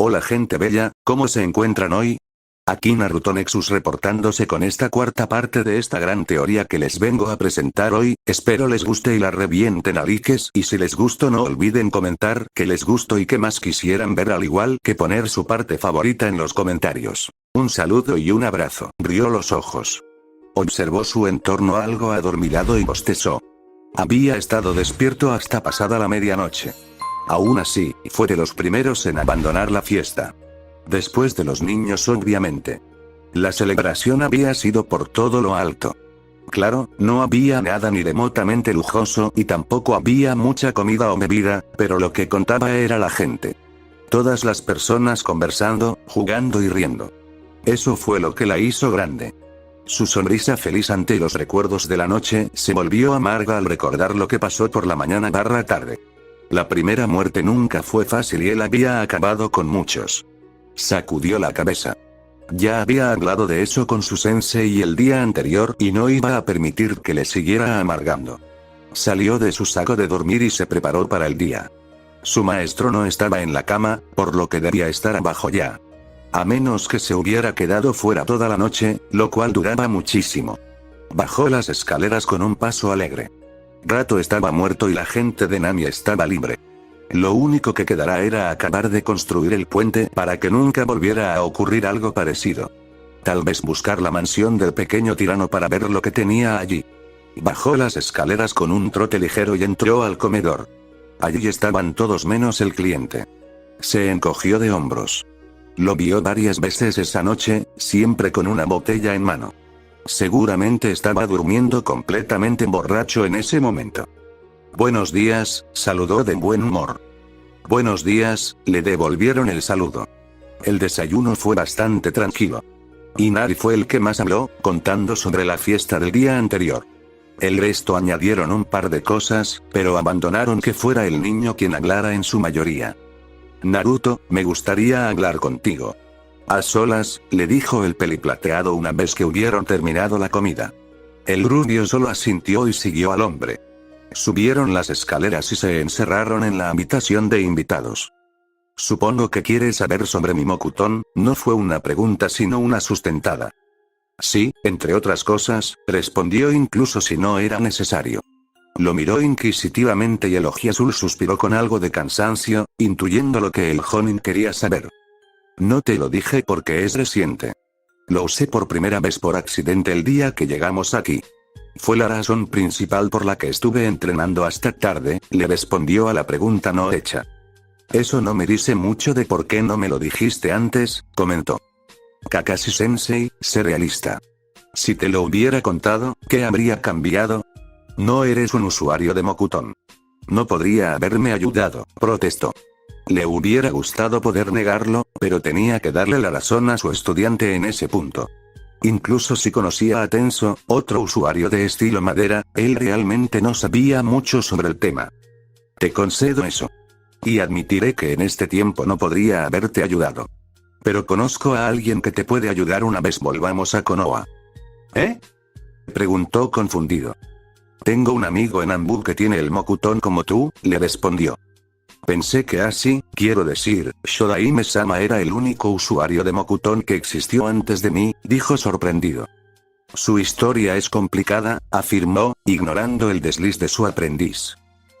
Hola gente bella, ¿cómo se encuentran hoy? Aquí Naruto Nexus reportándose con esta cuarta parte de esta gran teoría que les vengo a presentar hoy, espero les guste y la revienten a likes y si les gustó no olviden comentar que les gustó y qué más quisieran ver al igual que poner su parte favorita en los comentarios. Un saludo y un abrazo. Abrió los ojos. Observó su entorno algo adormilado y bostezó. Había estado despierto hasta pasada la medianoche. Aún así, fue de los primeros en abandonar la fiesta. Después de los niños obviamente. La celebración había sido por todo lo alto. Claro, no había nada ni remotamente lujoso y tampoco había mucha comida o bebida, pero lo que contaba era la gente. Todas las personas conversando, jugando y riendo. Eso fue lo que la hizo grande. Su sonrisa feliz ante los recuerdos de la noche se volvió amarga al recordar lo que pasó por la mañana/tarde. La primera muerte nunca fue fácil y él había acabado con muchos. Sacudió la cabeza. Ya había hablado de eso con su sensei el día anterior y no iba a permitir que le siguiera amargando. Salió de su saco de dormir y se preparó para el día. Su maestro no estaba en la cama, por lo que debía estar abajo ya. A menos que se hubiera quedado fuera toda la noche, lo cual duraba muchísimo. Bajó las escaleras con un paso alegre. Rato estaba muerto y la gente de Nami estaba libre. Lo único que quedará era acabar de construir el puente para que nunca volviera a ocurrir algo parecido. Tal vez buscar la mansión del pequeño tirano para ver lo que tenía allí. Bajó las escaleras con un trote ligero y entró al comedor. Allí estaban todos menos el cliente. Se encogió de hombros. Lo vio varias veces esa noche, siempre con una botella en mano. Seguramente estaba durmiendo completamente borracho en ese momento. Buenos días, saludó de buen humor. Buenos días, le devolvieron el saludo. El desayuno fue bastante tranquilo. Inari fue el que más habló, contando sobre la fiesta del día anterior. El resto añadieron un par de cosas, pero abandonaron que fuera el niño quien hablara en su mayoría. Naruto, me gustaría hablar contigo. A solas, le dijo el peliplateado una vez que hubieron terminado la comida. El rubio solo asintió y siguió al hombre. Subieron las escaleras y se encerraron en la habitación de invitados. Supongo que quieres saber sobre mi Mokuton, no fue una pregunta sino una sustentada. Sí, entre otras cosas, respondió incluso si no era necesario. Lo miró inquisitivamente y el ojiazul suspiró con algo de cansancio, intuyendo lo que el Jonin quería saber. No te lo dije porque es reciente. Lo usé por primera vez por accidente el día que llegamos aquí. Fue la razón principal por la que estuve entrenando hasta tarde, le respondió a la pregunta no hecha. Eso no me dice mucho de por qué no me lo dijiste antes, comentó. Kakashi-sensei, sé realista. Si te lo hubiera contado, ¿qué habría cambiado? No eres un usuario de Mokuton. No podría haberme ayudado, protestó. Le hubiera gustado poder negarlo, pero tenía que darle la razón a su estudiante en ese punto. Incluso si conocía a Tenso, otro usuario de estilo madera, él realmente no sabía mucho sobre el tema. Te concedo eso. Y admitiré que en este tiempo no podría haberte ayudado. Pero conozco a alguien que te puede ayudar una vez volvamos a Konoha. ¿Eh? Preguntó confundido. Tengo un amigo en Anbu que tiene el Mokuton como tú, le respondió. Pensé que así, quiero decir, Shodaime-sama era el único usuario de Mokuton que existió antes de mí, dijo sorprendido. Su historia es complicada, afirmó, ignorando el desliz de su aprendiz.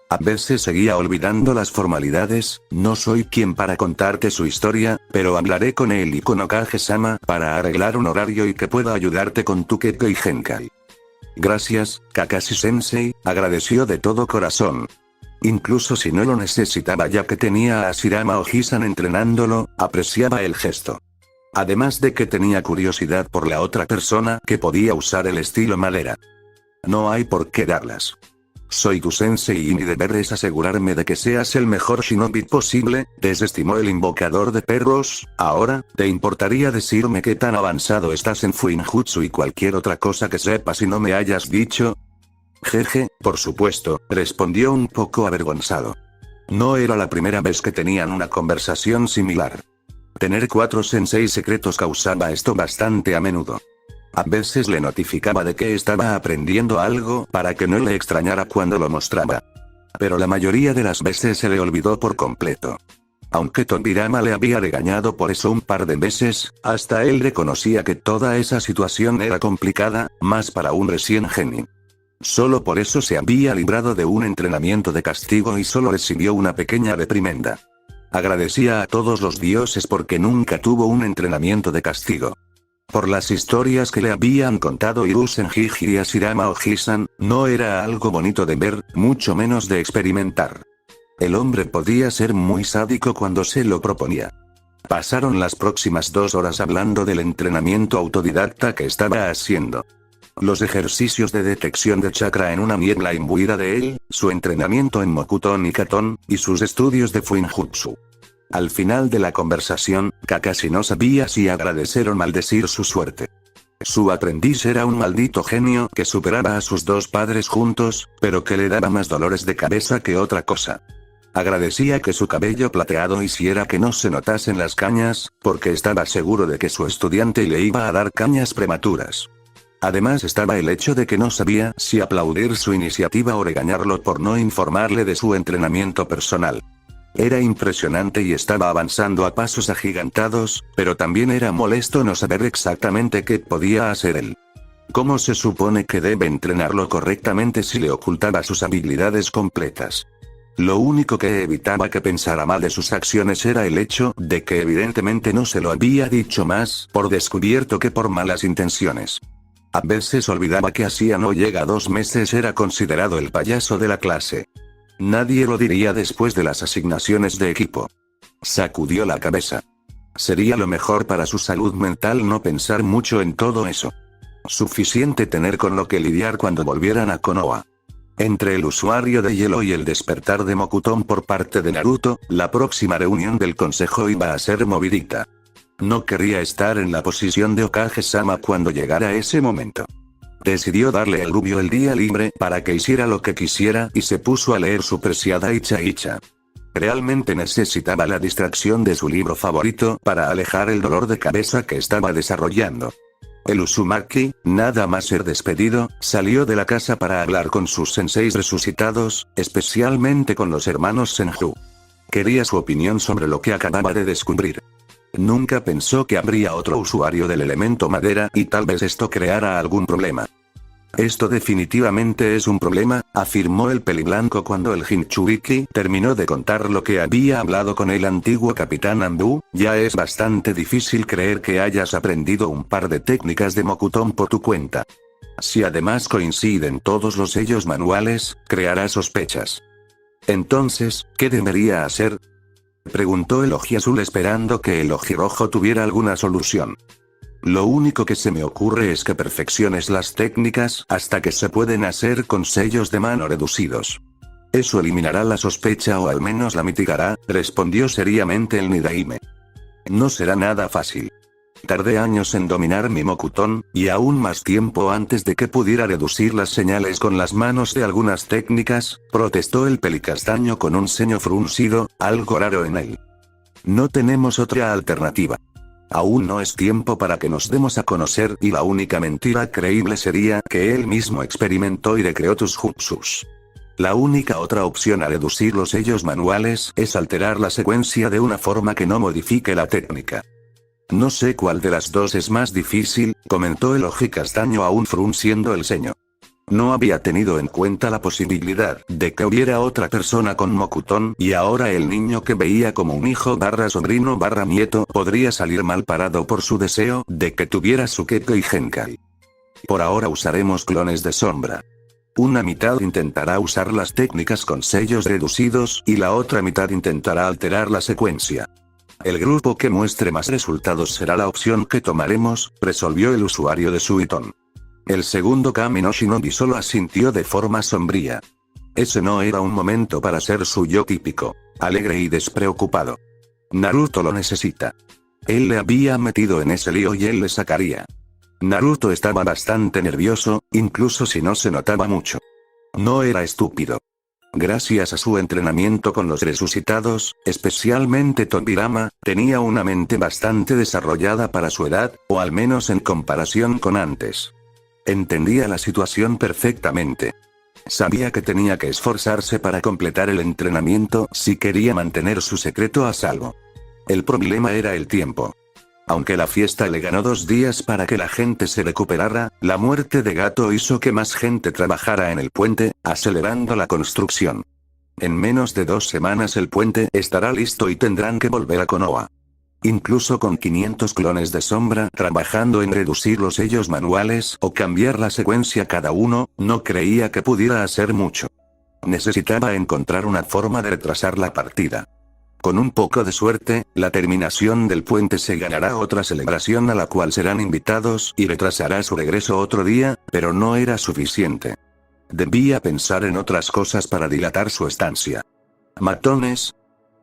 A veces seguía olvidando las formalidades, no soy quien para contarte su historia, pero hablaré con él y con Okage-sama para arreglar un horario y que pueda ayudarte con tu Kekko y Genkai. Gracias, Kakashi-sensei, agradeció de todo corazón. Incluso si no lo necesitaba ya que tenía a Shirama Oji-san entrenándolo, apreciaba el gesto. Además de que tenía curiosidad por la otra persona que podía usar el estilo madera. No hay por qué darlas. Soy tu sensei y mi deber es asegurarme de que seas el mejor shinobi posible, desestimó el invocador de perros. Ahora, ¿te importaría decirme qué tan avanzado estás en Fuinjutsu y cualquier otra cosa que sepas y no me hayas dicho? Jeje, por supuesto, respondió un poco avergonzado. No era la primera vez que tenían una conversación similar. Tener 4 senseis secretos causaba esto bastante a menudo. A veces le notificaba de que estaba aprendiendo algo para que no le extrañara cuando lo mostraba. Pero la mayoría de las veces se le olvidó por completo. Aunque Tobirama le había regañado por eso un par de veces, hasta él reconocía que toda esa situación era complicada, más para un recién genin. Solo por eso se había librado de un entrenamiento de castigo y solo recibió una pequeña reprimenda. Agradecía a todos los dioses porque nunca tuvo un entrenamiento de castigo. Por las historias que le habían contado Hiruzen Jiji y Hashirama Ojisan, no era algo bonito de ver, mucho menos de experimentar. El hombre podía ser muy sádico cuando se lo proponía. Pasaron las próximas 2 horas hablando del entrenamiento autodidacta que estaba haciendo. Los ejercicios de detección de chakra en una niebla imbuida de él, su entrenamiento en Mokuton y Katon, y sus estudios de Fuinjutsu. Al final de la conversación, Kakashi no sabía si agradecer o maldecir su suerte. Su aprendiz era un maldito genio que superaba a sus 2 padres juntos, pero que le daba más dolores de cabeza que otra cosa. Agradecía que su cabello plateado hiciera que no se notasen las cañas, porque estaba seguro de que su estudiante le iba a dar cañas prematuras. Además estaba el hecho de que no sabía si aplaudir su iniciativa o regañarlo por no informarle de su entrenamiento personal. Era impresionante y estaba avanzando a pasos agigantados, pero también era molesto no saber exactamente qué podía hacer él. ¿Cómo se supone que debe entrenarlo correctamente si le ocultaba sus habilidades completas? Lo único que evitaba que pensara mal de sus acciones era el hecho de que evidentemente no se lo había dicho más por descubierto que por malas intenciones. A veces olvidaba que hacía no llega 2 meses era considerado el payaso de la clase. Nadie lo diría después de las asignaciones de equipo. Sacudió la cabeza. Sería lo mejor para su salud mental no pensar mucho en todo eso. Suficiente tener con lo que lidiar cuando volvieran a Konoha. Entre el usuario de hielo y el despertar de Mokuton por parte de Naruto, la próxima reunión del consejo iba a ser movidita. No quería estar en la posición de Okage-sama cuando llegara ese momento. Decidió darle al rubio el día libre para que hiciera lo que quisiera y se puso a leer su preciada Icha Icha. Realmente necesitaba la distracción de su libro favorito para alejar el dolor de cabeza que estaba desarrollando. El Uzumaki, nada más ser despedido, salió de la casa para hablar con sus senseis resucitados, especialmente con los hermanos Senju. Quería su opinión sobre lo que acababa de descubrir. Nunca pensó que habría otro usuario del elemento madera y tal vez esto creara algún problema. Esto definitivamente es un problema, afirmó el peliblanco cuando el Jinchuriki terminó de contar lo que había hablado con el antiguo capitán Ambu. Ya es bastante difícil creer que hayas aprendido un par de técnicas de Mokuton por tu cuenta. Si además coinciden todos los sellos manuales, creará sospechas. Entonces, ¿qué debería hacer?, preguntó el oji azul esperando que el oji rojo tuviera alguna solución. Lo único que se me ocurre es que perfecciones las técnicas hasta que se pueden hacer con sellos de mano reducidos. Eso eliminará la sospecha o al menos la mitigará, respondió seriamente el Nidaime. No será nada fácil. Tardé años en dominar mi Mokuton, y aún más tiempo antes de que pudiera reducir las señales con las manos de algunas técnicas, protestó el pelicastaño con un ceño fruncido, algo raro en él. No tenemos otra alternativa. Aún no es tiempo para que nos demos a conocer y la única mentira creíble sería que él mismo experimentó y recreó tus jutsus. La única otra opción a reducir los sellos manuales es alterar la secuencia de una forma que no modifique la técnica. No sé cuál de las dos es más difícil, comentó el oji castaño aún frunciendo el ceño. No había tenido en cuenta la posibilidad de que hubiera otra persona con Mokuton y ahora el niño que veía como un hijo / sobrino / nieto podría salir mal parado por su deseo de que tuviera Sukeko y Genkai. Por ahora usaremos clones de sombra. Una mitad intentará usar las técnicas con sellos reducidos y la otra mitad intentará alterar la secuencia. El grupo que muestre más resultados será la opción que tomaremos, resolvió el usuario de Suiton. El segundo Kami no Shinobi solo asintió de forma sombría. Ese no era un momento para ser su yo típico, alegre y despreocupado. Naruto lo necesita. Él le había metido en ese lío y él le sacaría. Naruto estaba bastante nervioso, incluso si no se notaba mucho. No era estúpido. Gracias a su entrenamiento con los resucitados, especialmente Tobirama, tenía una mente bastante desarrollada para su edad, o al menos en comparación con antes. Entendía la situación perfectamente. Sabía que tenía que esforzarse para completar el entrenamiento si quería mantener su secreto a salvo. El problema era el tiempo. Aunque la fiesta le ganó 2 días para que la gente se recuperara, la muerte de Gato hizo que más gente trabajara en el puente, acelerando la construcción. En menos de 2 semanas el puente estará listo y tendrán que volver a Konoha. Incluso con 500 clones de sombra trabajando en reducir los sellos manuales o cambiar la secuencia cada uno, no creía que pudiera hacer mucho. Necesitaba encontrar una forma de retrasar la partida. Con un poco de suerte, la terminación del puente se ganará otra celebración a la cual serán invitados y retrasará su regreso otro día, pero no era suficiente. Debía pensar en otras cosas para dilatar su estancia. ¿Matones?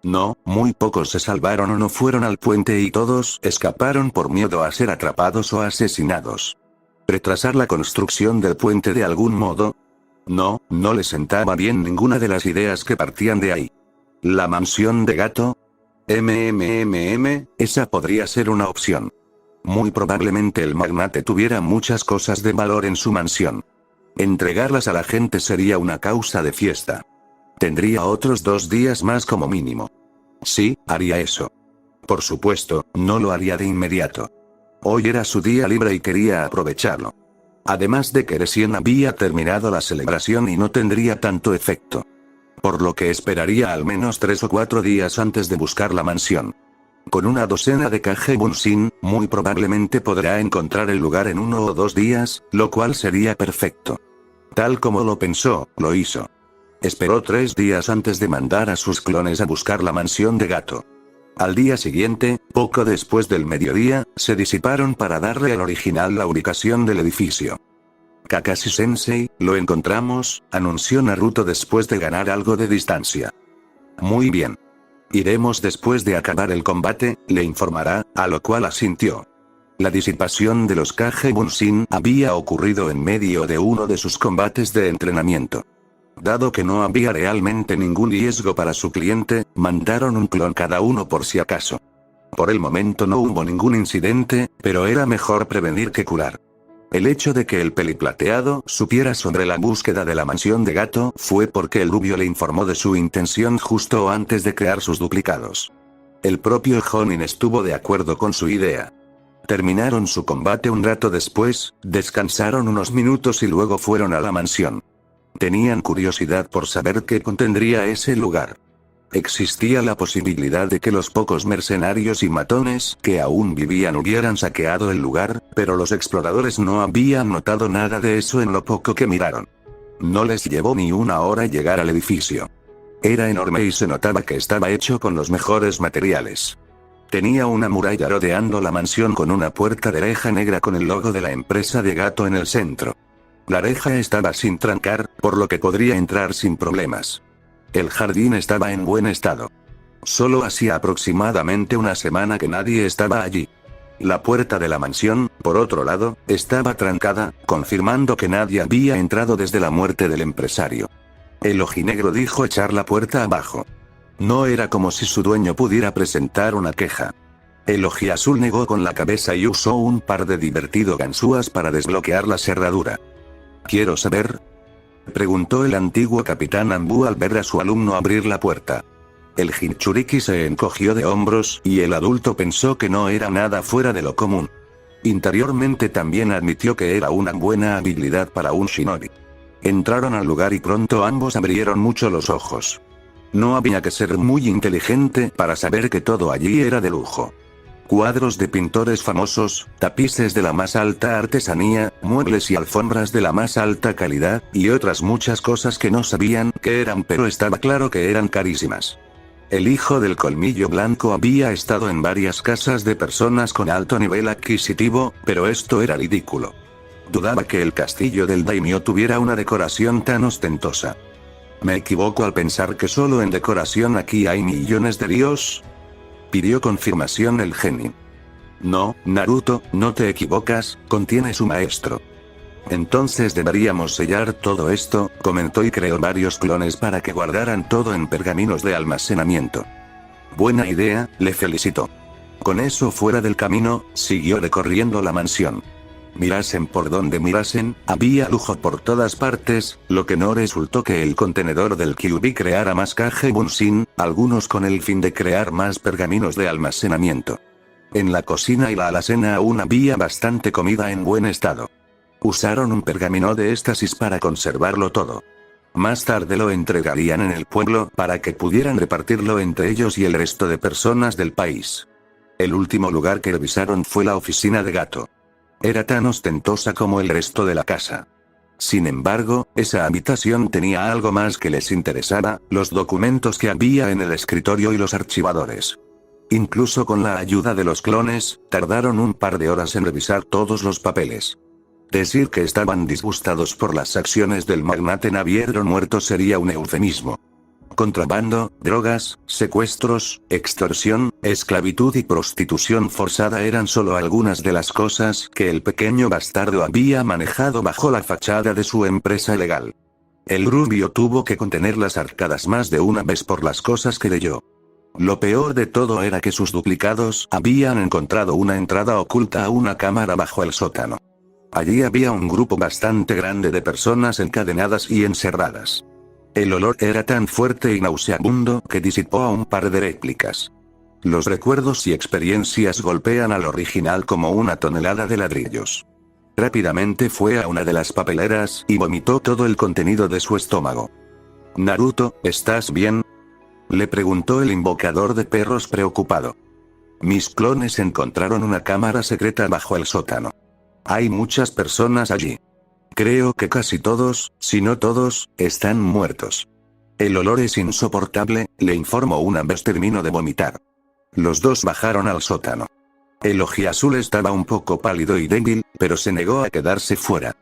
No, muy pocos se salvaron o no fueron al puente y todos escaparon por miedo a ser atrapados o asesinados. ¿Retrasar la construcción del puente de algún modo? No, no le sentaba bien ninguna de las ideas que partían de ahí. ¿La mansión de Gato? Esa podría ser una opción. Muy probablemente el magnate tuviera muchas cosas de valor en su mansión. Entregarlas a la gente sería una causa de fiesta. Tendría otros 2 días más como mínimo. Sí, haría eso. Por supuesto, no lo haría de inmediato. Hoy era su día libre y quería aprovecharlo. Además de que recién había terminado la celebración y no tendría tanto efecto. Por lo que esperaría al menos 3 o 4 días antes de buscar la mansión. Con una docena de Kage Bunshin, muy probablemente podrá encontrar el lugar en 1 o 2 días, lo cual sería perfecto. Tal como lo pensó, lo hizo. Esperó 3 días antes de mandar a sus clones a buscar la mansión de Gato. Al día siguiente, poco después del mediodía, se disiparon para darle al original la ubicación del edificio. Kakashi-sensei, lo encontramos, anunció Naruto después de ganar algo de distancia. Muy bien. Iremos después de acabar el combate, le informará, a lo cual asintió. La disipación de los Kage Bunshin había ocurrido en medio de uno de sus combates de entrenamiento. Dado que no había realmente ningún riesgo para su cliente, mandaron un clon cada uno por si acaso. Por el momento no hubo ningún incidente, pero era mejor prevenir que curar. El hecho de que el peliplateado supiera sobre la búsqueda de la mansión de Gato fue porque el rubio le informó de su intención justo antes de crear sus duplicados. El propio Jonin estuvo de acuerdo con su idea. Terminaron su combate un rato después, descansaron unos minutos y luego fueron a la mansión. Tenían curiosidad por saber qué contendría ese lugar. Existía la posibilidad de que los pocos mercenarios y matones que aún vivían hubieran saqueado el lugar, pero los exploradores no habían notado nada de eso en lo poco que miraron. No les llevó ni 1 hora llegar al edificio. Era enorme y se notaba que estaba hecho con los mejores materiales. Tenía una muralla rodeando la mansión con una puerta de reja negra con el logo de la empresa de Gato en el centro. La reja estaba sin trancar, por lo que podría entrar sin problemas. El jardín estaba en buen estado. Solo hacía aproximadamente 1 semana que nadie estaba allí. La puerta de la mansión, por otro lado, estaba trancada, confirmando que nadie había entrado desde la muerte del empresario. El ojinegro dijo echar la puerta abajo. No era como si su dueño pudiera presentar una queja. El ojiazul negó con la cabeza y usó un par de divertido ganzúas para desbloquear la cerradura. ¿Quiero saber?, preguntó el antiguo capitán Ambu al ver a su alumno abrir la puerta. El Jinchuriki se encogió de hombros y el adulto pensó que no era nada fuera de lo común. Interiormente también admitió que era una buena habilidad para un shinobi. Entraron al lugar y pronto ambos abrieron mucho los ojos. No había que ser muy inteligente para saber que todo allí era de lujo. Cuadros de pintores famosos, tapices de la más alta artesanía, muebles y alfombras de la más alta calidad, y otras muchas cosas que no sabían qué eran, pero estaba claro que eran carísimas. El hijo del colmillo blanco había estado en varias casas de personas con alto nivel adquisitivo, pero esto era ridículo. Dudaba que el castillo del daimyo tuviera una decoración tan ostentosa. ¿Me equivoco al pensar que solo en decoración aquí hay millones de líos?, pidió confirmación el genin. No, Naruto, no te equivocas, contiene su maestro. Entonces deberíamos sellar todo esto, comentó y creó varios clones para que guardaran todo en pergaminos de almacenamiento. Buena idea, le felicitó. Con eso fuera del camino, siguió recorriendo la mansión. Mirasen por donde mirasen, había lujo por todas partes, lo que no resultó que el contenedor del QB creara más caje bunsin, algunos con el fin de crear más pergaminos de almacenamiento. En la cocina y la alacena aún había bastante comida en buen estado. Usaron un pergamino de éxtasis para conservarlo todo. Más tarde lo entregarían en el pueblo para que pudieran repartirlo entre ellos y el resto de personas del país. El último lugar que revisaron fue la oficina de Gato. Era tan ostentosa como el resto de la casa. Sin embargo, esa habitación tenía algo más que les interesaba, los documentos que había en el escritorio y los archivadores. Incluso con la ayuda de los clones, tardaron un par de horas en revisar todos los papeles. Decir que estaban disgustados por las acciones del magnate naviero muerto sería un eufemismo. Contrabando, drogas, secuestros, extorsión, esclavitud y prostitución forzada eran solo algunas de las cosas que el pequeño bastardo había manejado bajo la fachada de su empresa legal. El rubio tuvo que contener las arcadas más de una vez por las cosas que leyó. Lo peor de todo era que sus duplicados habían encontrado una entrada oculta a una cámara bajo el sótano. Allí había un grupo bastante grande de personas encadenadas y encerradas. El olor era tan fuerte y nauseabundo que disipó a un par de réplicas. Los recuerdos y experiencias golpean al original como una tonelada de ladrillos. Rápidamente fue a una de las papeleras y vomitó todo el contenido de su estómago. «Naruto, ¿estás bien?», le preguntó el invocador de perros preocupado. «Mis clones encontraron una cámara secreta bajo el sótano. Hay muchas personas allí. Creo que casi todos, si no todos, están muertos. El olor es insoportable», le informó una vez terminó de vomitar. Los dos bajaron al sótano. El ojiazul estaba un poco pálido y débil, pero se negó a quedarse fuera.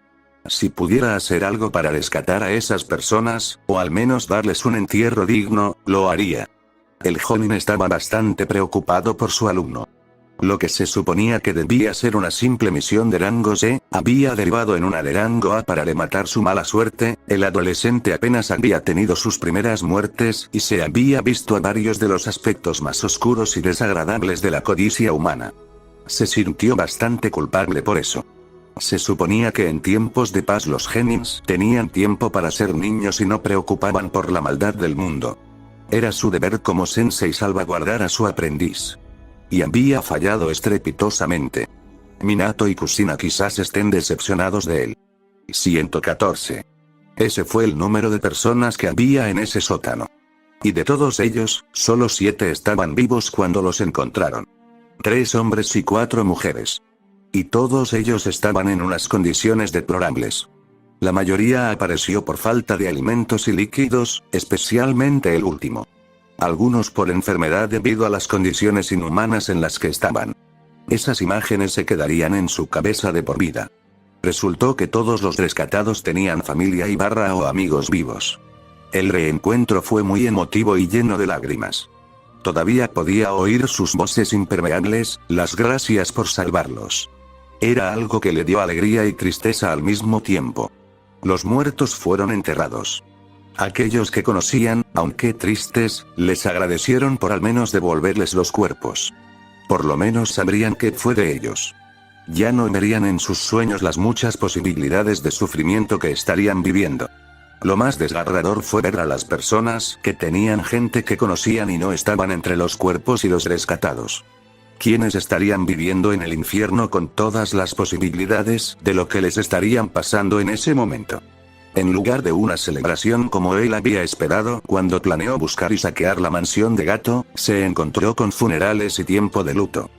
Si pudiera hacer algo para rescatar a esas personas, o al menos darles un entierro digno, lo haría. El joven estaba bastante preocupado por su alumno. Lo que se suponía que debía ser una simple misión de rango C, había derivado en una de rango A para rematar su mala suerte. El adolescente apenas había tenido sus primeras muertes y se había visto a varios de los aspectos más oscuros y desagradables de la codicia humana. Se sintió bastante culpable por eso. Se suponía que en tiempos de paz los genins tenían tiempo para ser niños y no preocupaban por la maldad del mundo. Era su deber como sensei salvaguardar a su aprendiz. Y había fallado estrepitosamente. Minato y Kusina quizás estén decepcionados de él. 114. Ese fue el número de personas que había en ese sótano. Y de todos ellos, solo 7 estaban vivos cuando los encontraron. 3 hombres y 4 mujeres. Y todos ellos estaban en unas condiciones deplorables. La mayoría apareció por falta de alimentos y líquidos, especialmente el último. Algunos por enfermedad debido a las condiciones inhumanas en las que estaban. Esas imágenes se quedarían en su cabeza de por vida. Resultó que todos los rescatados tenían familia y o amigos vivos. El reencuentro fue muy emotivo y lleno de lágrimas. Todavía podía oír sus voces impermeables, las gracias por salvarlos. Era algo que le dio alegría y tristeza al mismo tiempo. Los muertos fueron enterrados. Aquellos que conocían, aunque tristes, les agradecieron por al menos devolverles los cuerpos. Por lo menos sabrían qué fue de ellos. Ya no verían en sus sueños las muchas posibilidades de sufrimiento que estarían viviendo. Lo más desgarrador fue ver a las personas que tenían gente que conocían y no estaban entre los cuerpos y los rescatados. Quienes estarían viviendo en el infierno con todas las posibilidades de lo que les estarían pasando en ese momento. En lugar de una celebración como él había esperado cuando planeó buscar y saquear la mansión de Gato, se encontró con funerales y tiempo de luto.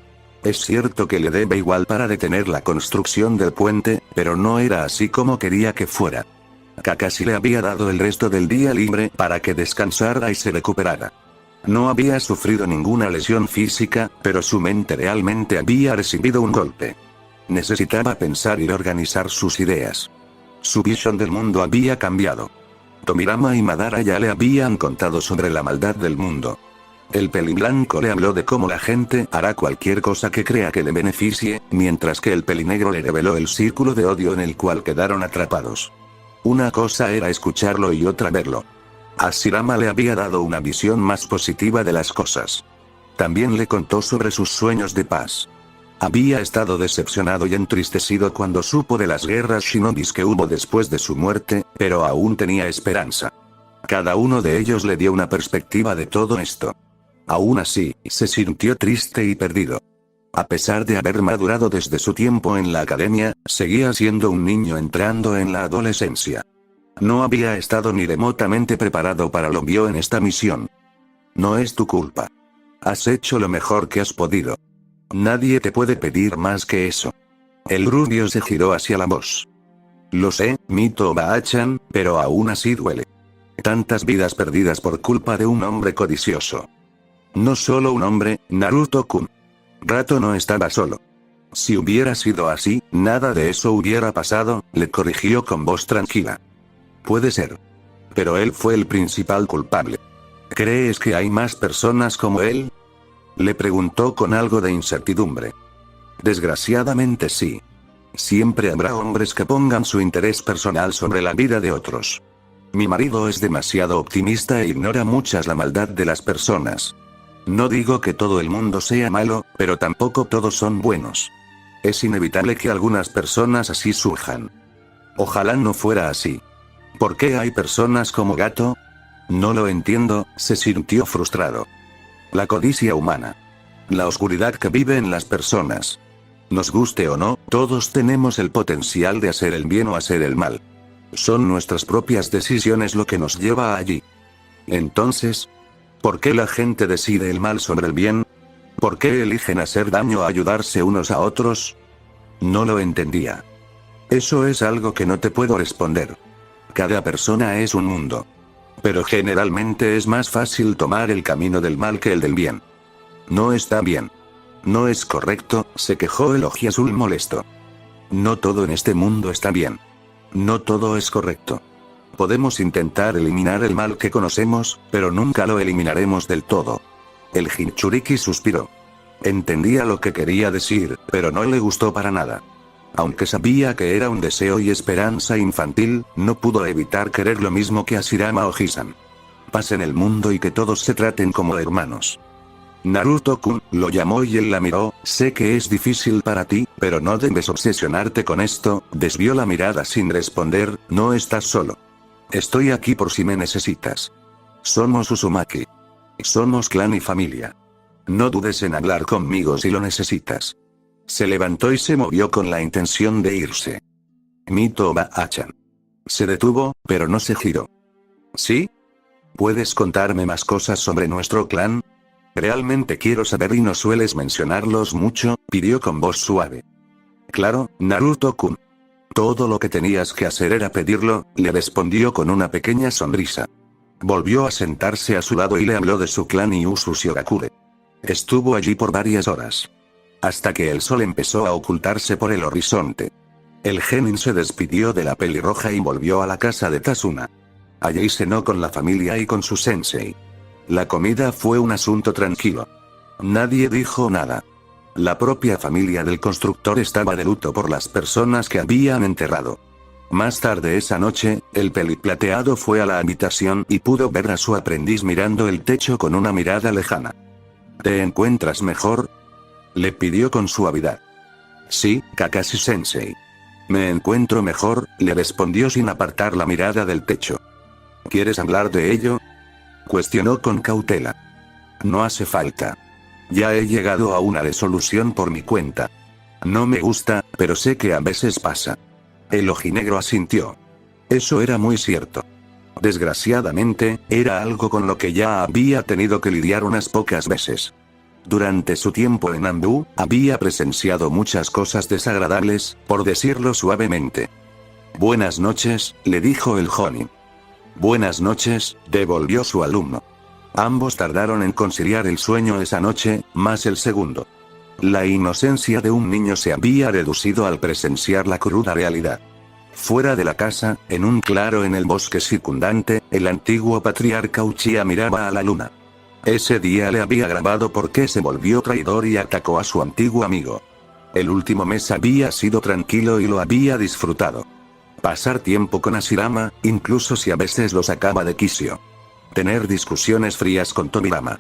Es cierto que le debe igual para detener la construcción del puente, pero no era así como quería que fuera. Kakashi le había dado el resto del día libre para que descansara y se recuperara. No había sufrido ninguna lesión física, pero su mente realmente había recibido un golpe. Necesitaba pensar y organizar sus ideas. Su visión del mundo había cambiado. Tomiyama y Madara ya le habían contado sobre la maldad del mundo. El peliblanco le habló de cómo la gente hará cualquier cosa que crea que le beneficie, mientras que el pelinegro le reveló el círculo de odio en el cual quedaron atrapados. Una cosa era escucharlo y otra verlo. Hashirama le había dado una visión más positiva de las cosas. También le contó sobre sus sueños de paz. Había estado decepcionado y entristecido cuando supo de las guerras shinobis que hubo después de su muerte, pero aún tenía esperanza. Cada uno de ellos le dio una perspectiva de todo esto. Aún así, se sintió triste y perdido. A pesar de haber madurado desde su tiempo en la academia, seguía siendo un niño entrando en la adolescencia. No había estado ni remotamente preparado para lo que vio en esta misión. No es tu culpa. Has hecho lo mejor que has podido. Nadie te puede pedir más que eso. El rubio se giró hacia la voz. Lo sé, Mito Bachan, pero aún así duele. Tantas vidas perdidas por culpa de un hombre codicioso. No solo un hombre, Naruto-kun. Rato no estaba solo. Si hubiera sido así, nada de eso hubiera pasado, le corrigió con voz tranquila. Puede ser. Pero él fue el principal culpable. ¿Crees que hay más personas como él? Le preguntó con algo de incertidumbre. Desgraciadamente sí. Siempre habrá hombres que pongan su interés personal sobre la vida de otros. Mi marido es demasiado optimista e ignora muchas la maldad de las personas. No digo que todo el mundo sea malo, pero tampoco todos son buenos. Es inevitable que algunas personas así surjan. Ojalá no fuera así. ¿Por qué hay personas como Gato? No lo entiendo, se sintió frustrado. La codicia humana. La oscuridad que vive en las personas. Nos guste o no, todos tenemos el potencial de hacer el bien o hacer el mal. Son nuestras propias decisiones lo que nos lleva allí. Entonces, ¿por qué la gente decide el mal sobre el bien? ¿Por qué eligen hacer daño o ayudarse unos a otros? No lo entendía. Eso es algo que no te puedo responder. Cada persona es un mundo. Pero generalmente es más fácil tomar el camino del mal que el del bien. No está bien. No es correcto, se quejó el ojiazul molesto. No todo en este mundo está bien. No todo es correcto. Podemos intentar eliminar el mal que conocemos, pero nunca lo eliminaremos del todo. El Jinchuriki suspiró. Entendía lo que quería decir, pero no le gustó para nada. Aunque sabía que era un deseo y esperanza infantil, no pudo evitar querer lo mismo que Hashirama o Hisan. Paz en el mundo y que todos se traten como hermanos. Naruto-kun, lo llamó y él la miró, sé que es difícil para ti, pero no debes obsesionarte con esto, desvió la mirada sin responder, no estás solo. Estoy aquí por si me necesitas. Somos Uzumaki. Somos clan y familia. No dudes en hablar conmigo si lo necesitas. Se levantó y se movió con la intención de irse. Mito Bachan. Se detuvo, pero no se giró. ¿Sí? ¿Puedes contarme más cosas sobre nuestro clan? Realmente quiero saber y no sueles mencionarlos mucho, pidió con voz suave. Claro, Naruto-kun. Todo lo que tenías que hacer era pedirlo, le respondió con una pequeña sonrisa. Volvió a sentarse a su lado y le habló de su clan y Usu Shiogakure. Estuvo allí por varias horas. Hasta que el sol empezó a ocultarse por el horizonte. El genin se despidió de la pelirroja y volvió a la casa de Tasuna. Allí cenó con la familia y con su sensei. La comida fue un asunto tranquilo. Nadie dijo nada. La propia familia del constructor estaba de luto por las personas que habían enterrado. Más tarde esa noche, el peliplateado fue a la habitación y pudo ver a su aprendiz mirando el techo con una mirada lejana. ¿Te encuentras mejor? Le pidió con suavidad. Sí, Kakashi Sensei. Me encuentro mejor, le respondió sin apartar la mirada del techo. ¿Quieres hablar de ello? Cuestionó con cautela. No hace falta. Ya he llegado a una resolución por mi cuenta. No me gusta, pero sé que a veces pasa. El ojinegro asintió. Eso era muy cierto. Desgraciadamente, era algo con lo que ya había tenido que lidiar unas pocas veces. Durante su tiempo en Anbu, había presenciado muchas cosas desagradables, por decirlo suavemente. Buenas noches, le dijo el Jonin. Buenas noches, devolvió su alumno. Ambos tardaron en conciliar el sueño esa noche, más el segundo. La inocencia de un niño se había reducido al presenciar la cruda realidad. Fuera de la casa, en un claro en el bosque circundante, el antiguo patriarca Uchiha miraba a la luna. Ese día le había grabado por qué se volvió traidor y atacó a su antiguo amigo. El último mes había sido tranquilo y lo había disfrutado. Pasar tiempo con Hashirama, incluso si a veces lo sacaba de quicio. Tener discusiones frías con Tobirama.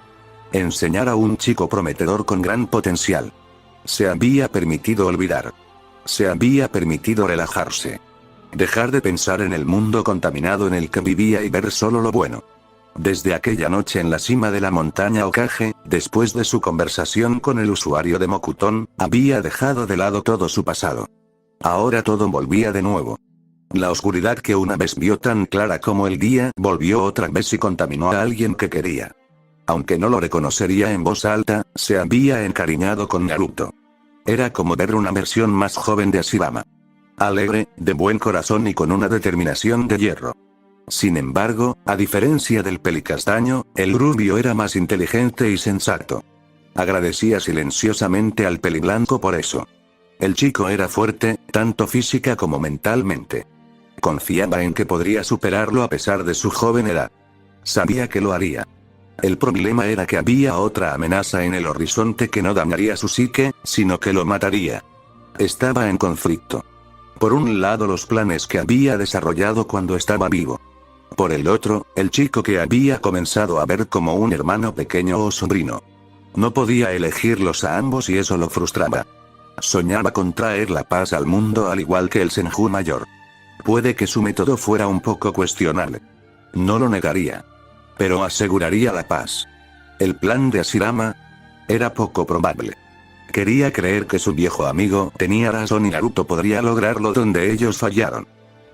Enseñar a un chico prometedor con gran potencial. Se había permitido olvidar. Se había permitido relajarse. Dejar de pensar en el mundo contaminado en el que vivía y ver solo lo bueno. Desde aquella noche en la cima de la montaña Hokage, después de su conversación con el usuario de Mokuton, había dejado de lado todo su pasado. Ahora todo volvía de nuevo. La oscuridad que una vez vio tan clara como el día volvió otra vez y contaminó a alguien que quería. Aunque no lo reconocería en voz alta, se había encariñado con Naruto. Era como ver una versión más joven de Ashirama. Alegre, de buen corazón y con una determinación de hierro. Sin embargo, a diferencia del pelicastaño, el rubio era más inteligente y sensato. Agradecía silenciosamente al peliblanco por eso. El chico era fuerte, tanto física como mentalmente. Confiaba en que podría superarlo a pesar de su joven edad. Sabía que lo haría. El problema era que había otra amenaza en el horizonte que no dañaría su psique, sino que lo mataría. Estaba en conflicto. Por un lado los planes que había desarrollado cuando estaba vivo. Por el otro, el chico que había comenzado a ver como un hermano pequeño o sobrino. No podía elegirlos a ambos y eso lo frustraba. Soñaba con traer la paz al mundo al igual que el Senju mayor. Puede que su método fuera un poco cuestionable. No lo negaría. Pero aseguraría la paz. El plan de Ashirama era poco probable. Quería creer que su viejo amigo tenía razón y Naruto podría lograrlo donde ellos fallaron.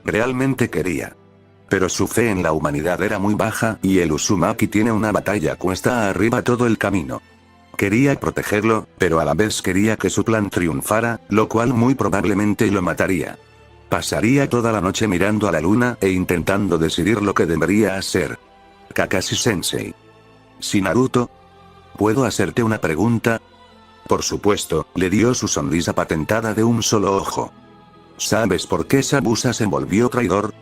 Realmente quería. Pero su fe en la humanidad era muy baja y el Uzumaki tiene una batalla cuesta arriba todo el camino. Quería protegerlo, pero a la vez quería que su plan triunfara, lo cual muy probablemente lo mataría. Pasaría toda la noche mirando a la luna e intentando decidir lo que debería hacer. Kakashi Sensei. ¿Sí, Naruto? ¿Puedo hacerte una pregunta? Por supuesto, le dio su sonrisa patentada de un solo ojo. ¿Sabes por qué Zabuza se volvió traidor?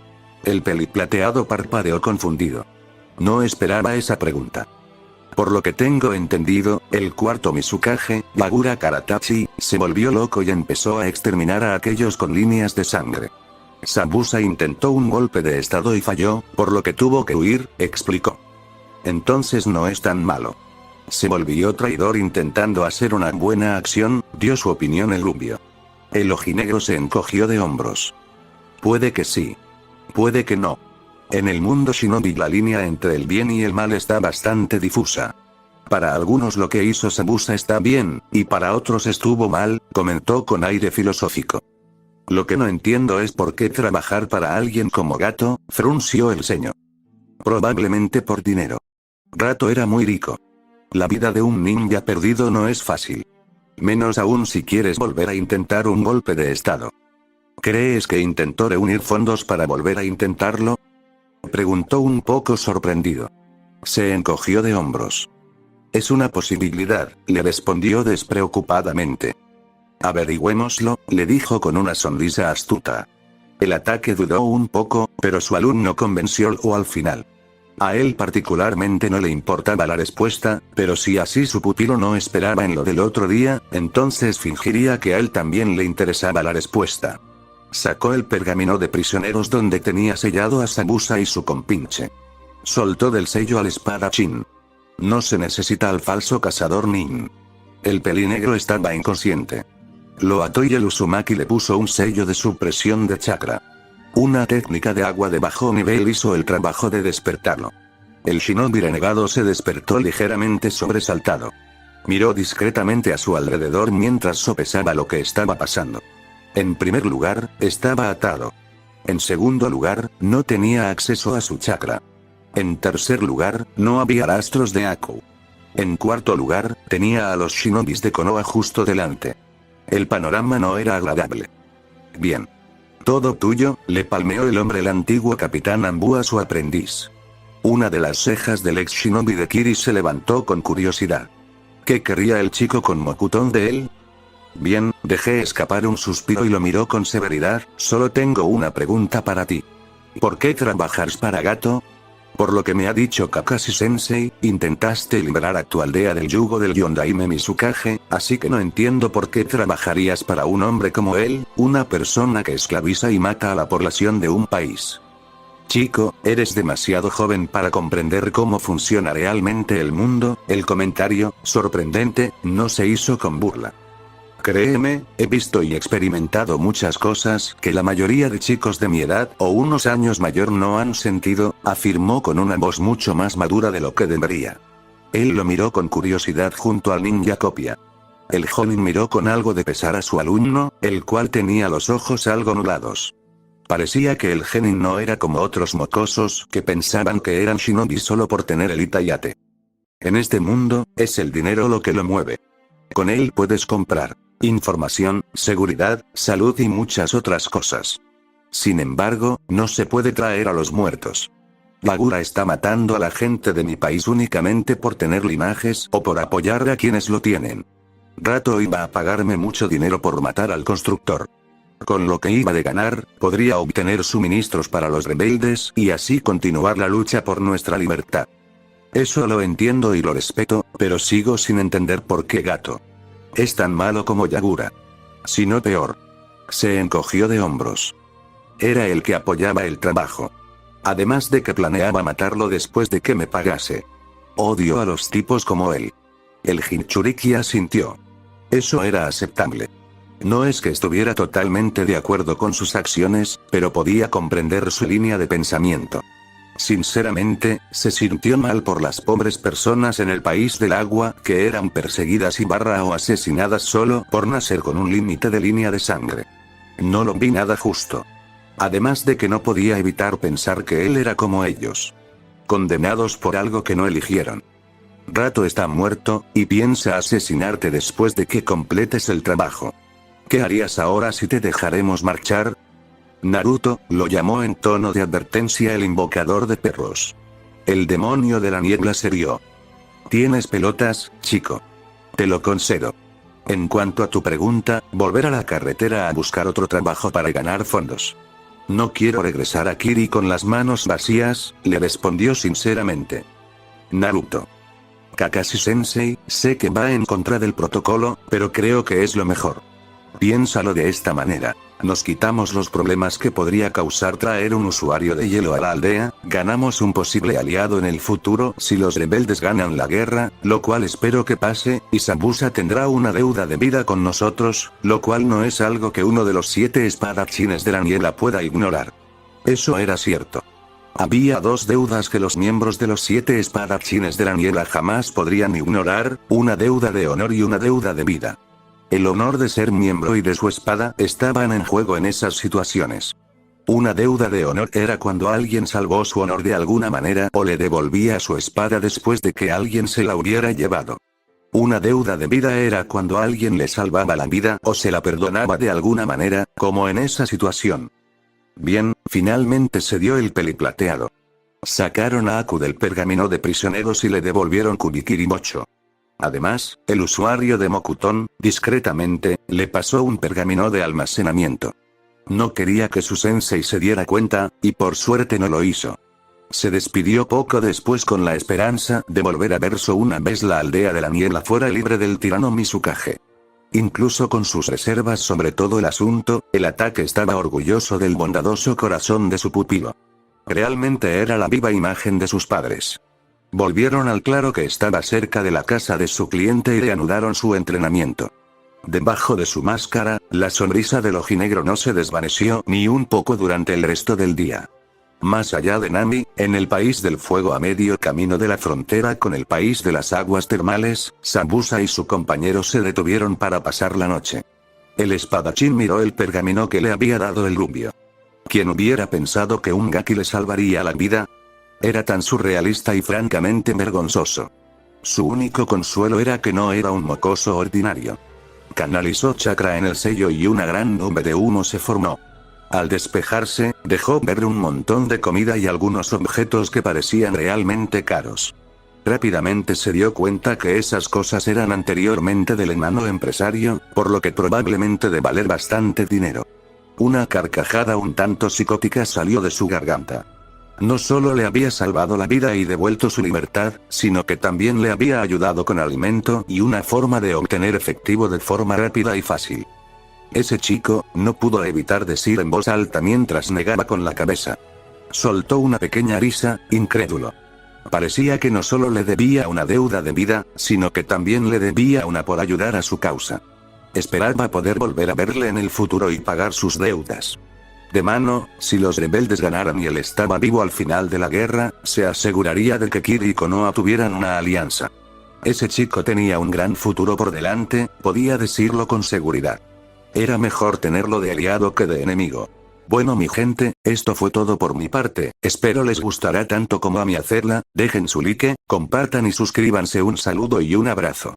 El peliplateado parpadeó confundido. No esperaba esa pregunta. Por lo que tengo entendido, el cuarto Mizukage, Bagura Karatachi, se volvió loco y empezó a exterminar a aquellos con líneas de sangre. Zabuza intentó un golpe de estado y falló, por lo que tuvo que huir, explicó. Entonces no es tan malo. Se volvió traidor intentando hacer una buena acción, dio su opinión el rubio. El ojinegro se encogió de hombros. Puede que sí. Puede que no. En el mundo shinobi la línea entre el bien y el mal está bastante difusa. Para algunos lo que hizo Zabuza está bien, y para otros estuvo mal, comentó con aire filosófico. Lo que no entiendo es por qué trabajar para alguien como Gato, frunció el ceño. Probablemente por dinero. Gato era muy rico. La vida de un ninja perdido no es fácil. Menos aún si quieres volver a intentar un golpe de estado. ¿Crees que intentó reunir fondos para volver a intentarlo? Preguntó un poco sorprendido. Se encogió de hombros. Es una posibilidad, le respondió despreocupadamente. Averigüémoslo, le dijo con una sonrisa astuta. El ataque dudó un poco, pero su alumno convenció al final. A él particularmente no le importaba la respuesta, pero si así su pupilo no esperaba en lo del otro día, entonces fingiría que a él también le interesaba la respuesta. Sacó el pergamino de prisioneros donde tenía sellado a Zabuza y su compinche. Soltó del sello al espadachín. No se necesita al falso cazador nin. El pelinegro estaba inconsciente. Lo ató y el Uzumaki le puso un sello de supresión de chakra. Una técnica de agua de bajo nivel hizo el trabajo de despertarlo. El shinobi renegado se despertó ligeramente sobresaltado. Miró discretamente a su alrededor mientras sopesaba lo que estaba pasando. En primer lugar, estaba atado. En segundo lugar, no tenía acceso a su chakra. En tercer lugar, no había rastros de Aku. En cuarto lugar, tenía a los shinobis de Konoha justo delante. El panorama no era agradable. Bien. Todo tuyo, le palmeó el hombre el antiguo capitán Ambu a su aprendiz. Una de las cejas del ex shinobi de Kiri se levantó con curiosidad. ¿Qué querría el chico con Mokuton de él? Bien, dejé escapar un suspiro y lo miró con severidad. Solo tengo una pregunta para ti. ¿Por qué trabajas para Gato? Por lo que me ha dicho Kakashi Sensei, intentaste liberar a tu aldea del yugo del Yondaime Mizukage, así que no entiendo por qué trabajarías para un hombre como él, una persona que esclaviza y mata a la población de un país. Chico, eres demasiado joven para comprender cómo funciona realmente el mundo. El comentario, sorprendente, no se hizo con burla. Créeme, he visto y experimentado muchas cosas que la mayoría de chicos de mi edad o unos años mayor no han sentido, afirmó con una voz mucho más madura de lo que debería. Él lo miró con curiosidad junto al ninja copia. El joven miró con algo de pesar a su alumno, el cual tenía los ojos algo nublados. Parecía que el genin no era como otros mocosos que pensaban que eran shinobi solo por tener el itayate. En este mundo, es el dinero lo que lo mueve. Con él puedes comprar información, seguridad, salud y muchas otras cosas. Sin embargo, no se puede traer a los muertos. Yagura está matando a la gente de mi país únicamente por tener linajes o por apoyar a quienes lo tienen. Rato iba a pagarme mucho dinero por matar al constructor. Con lo que iba de ganar, podría obtener suministros para los rebeldes y así continuar la lucha por nuestra libertad. Eso lo entiendo y lo respeto, pero sigo sin entender por qué Gato es tan malo como Yagura. Si no peor. Se encogió de hombros. Era el que apoyaba el trabajo. Además de que planeaba matarlo después de que me pagase. Odio a los tipos como él. El Jinchuriki asintió. Eso era aceptable. No es que estuviera totalmente de acuerdo con sus acciones, pero podía comprender su línea de pensamiento. Sinceramente, se sintió mal por las pobres personas en el país del agua que eran perseguidas o asesinadas solo por nacer con un límite de línea de sangre. No lo vi nada justo. Además de que no podía evitar pensar que él era como ellos. Condenados por algo que no eligieron. Rato está muerto, y piensa asesinarte después de que completes el trabajo. ¿Qué harías ahora si te dejaremos marchar? Naruto, lo llamó en tono de advertencia el invocador de perros. El demonio de la niebla se rió. Tienes pelotas, chico. Te lo concedo. En cuanto a tu pregunta, volver a la carretera a buscar otro trabajo para ganar fondos. No quiero regresar a Kiri con las manos vacías, le respondió sinceramente. Naruto. Kakashi-sensei, sé que va en contra del protocolo, pero creo que es lo mejor. Piénsalo de esta manera. Nos quitamos los problemas que podría causar traer un usuario de hielo a la aldea, ganamos un posible aliado en el futuro si los rebeldes ganan la guerra, lo cual espero que pase, y Zabuza tendrá una deuda de vida con nosotros, lo cual no es algo que uno de los 7 espadachines de la niebla pueda ignorar. Eso era cierto. Había 2 deudas que los miembros de los 7 espadachines de la niebla jamás podrían ignorar, una deuda de honor y una deuda de vida. El honor de ser miembro y de su espada estaban en juego en esas situaciones. Una deuda de honor era cuando alguien salvó su honor de alguna manera o le devolvía su espada después de que alguien se la hubiera llevado. Una deuda de vida era cuando alguien le salvaba la vida o se la perdonaba de alguna manera, como en esa situación. Bien, finalmente se dio el peliplateado. Sacaron a Aku del pergamino de prisioneros y le devolvieron Kubikirimocho. Además, el usuario de Mokuton, discretamente, le pasó un pergamino de almacenamiento. No quería que su sensei se diera cuenta, y por suerte no lo hizo. Se despidió poco después con la esperanza de volver a ver una vez la aldea de la niebla fuera libre del tirano Mizukage. Incluso con sus reservas sobre todo el asunto, el ataque estaba orgulloso del bondadoso corazón de su pupilo. Realmente era la viva imagen de sus padres. Volvieron al claro que estaba cerca de la casa de su cliente y reanudaron su entrenamiento. Debajo de su máscara, la sonrisa del ojinegro no se desvaneció ni un poco durante el resto del día. Más allá de Nami, en el país del fuego a medio camino de la frontera con el país de las aguas termales, Zabuza y su compañero se detuvieron para pasar la noche. El espadachín miró el pergamino que le había dado el rubio. ¿Quién hubiera pensado que un gaki le salvaría la vida? Era tan surrealista y francamente vergonzoso. Su único consuelo era que no era un mocoso ordinario. Canalizó chakra en el sello y una gran nube de humo se formó. Al despejarse, dejó ver un montón de comida y algunos objetos que parecían realmente caros. Rápidamente se dio cuenta que esas cosas eran anteriormente del enano empresario, por lo que probablemente de valer bastante dinero. Una carcajada un tanto psicótica salió de su garganta. No solo le había salvado la vida y devuelto su libertad, sino que también le había ayudado con alimento y una forma de obtener efectivo de forma rápida y fácil. Ese chico, no pudo evitar decir en voz alta mientras negaba con la cabeza. Soltó una pequeña risa, incrédulo. Parecía que no solo le debía una deuda de vida, sino que también le debía una por ayudar a su causa. Esperaba poder volver a verle en el futuro y pagar sus deudas. De mano, si los rebeldes ganaran y él estaba vivo al final de la guerra, se aseguraría de que Kid y Konoha tuvieran una alianza. Ese chico tenía un gran futuro por delante, podía decirlo con seguridad. Era mejor tenerlo de aliado que de enemigo. Bueno mi gente, esto fue todo por mi parte, espero les gustará tanto como a mí hacerla, dejen su like, compartan y suscríbanse, un saludo y un abrazo.